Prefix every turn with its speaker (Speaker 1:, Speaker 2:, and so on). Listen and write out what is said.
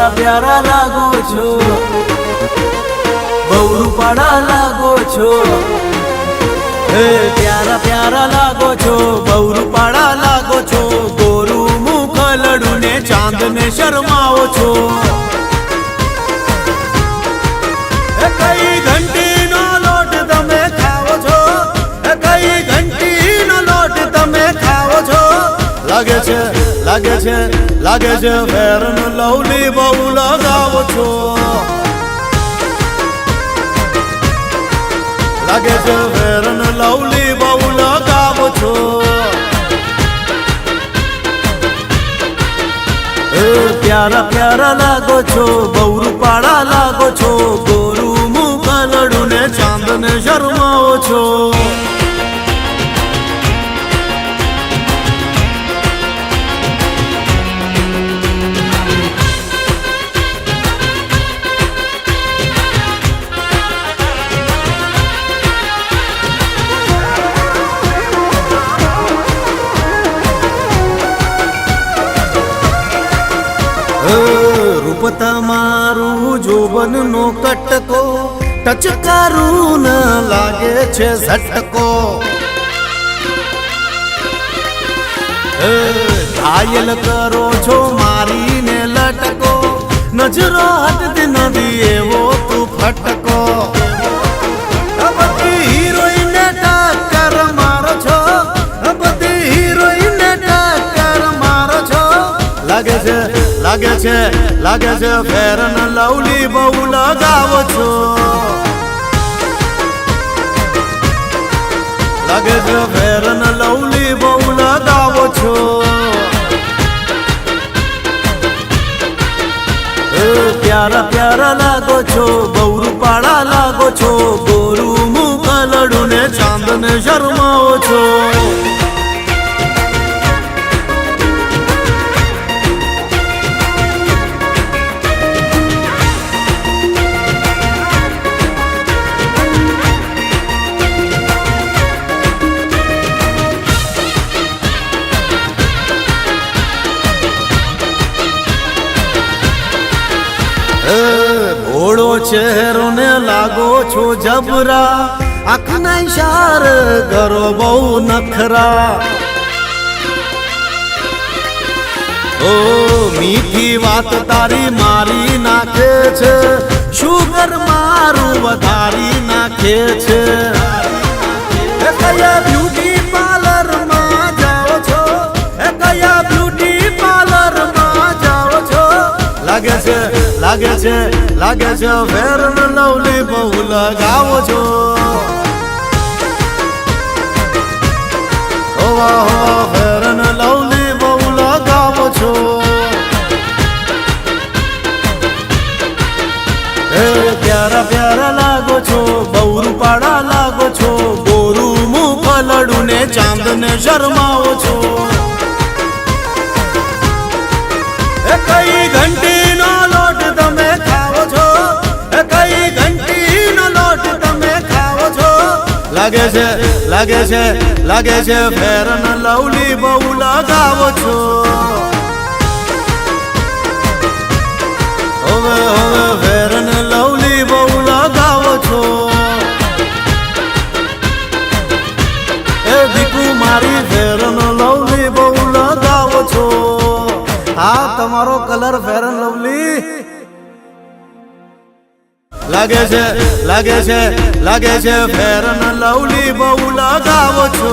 Speaker 1: प्यारा प्यारा लागो छो, बहु रूपाड़ा लागो छो। हे प्यारा प्यारा लागो छो, बहु रूपाड़ा लागो छो। गोरू मुखलड़ू ने चांद ने शर्माओ छो। कई घंटी नो लोट तमे खाओ छो, कई घंटी नो लोट तमे खाओ छो। लागे छे लागे छे लागे छे फेर न लवली बहु लगावो छो। लागे छे फेर न लवली बहु लगावो छो। प्यारा प्यारा लागो छो, बहु रूपाड़ा लागो छो। गोरू मुखलड़ू ने चांद ने शर्माओ छो। रूप तमारू जोबन नो कटको, टचकारू न लागे छे झटको। घायल करो छो मारी ने लटको, नजरो हट न दिए वो तू फटको। बदी हीरोइन ने टक्कर मारो छो, बदी हीरोइन ने टक्कर मारो छो। लागे छे लागे छे लागे छे फेर न लवली बहु लगावो छो। लागे छे फेर न लवली बहु लगावो छो। प्यारा प्यारा लागो छो, बहु रूपाड़ा लागो छो। गोरू मुखलड़ू ने चांद ने शर्माओ छो। भोळो चेहरो ने लागो छो जबरा, आँखना इशार करो बहु नखरा। ओ मीठी बात तारी मारी नाखे छे, शुगर मारू वधारी नाखे छे। कया ब्यूटी पार्लर में जाओ छो, कया ब्यूटी पार्लर में जाओ छो। लागे छे लागे छे लागे छे फेर न लवली बहु लगावो छो। ओ वाह फेर न लवली बहु लगावो छो। प्यारा प्यारा लागो छो, बहु रूपाड़ा लागो छो। गोरू मुखलड़ू ने चांद ने शर्माओ छो। कई घंटी नो लोट तमे खाओ छो, कई घंटी नो लोट तमे खाओ छो। लागे छे लागे छे लागे छे फेर न लवली बहु लगावो छो। होवे होवे फेर न लवली बहु लगावो छो। दीकू मारी फेर न लवली बहु लगावो छो। हाँ तमारो कलर फेर एंड लवली। लागे छे लागे छे लागे छे फेर एंड लवली बहु लगावो छो।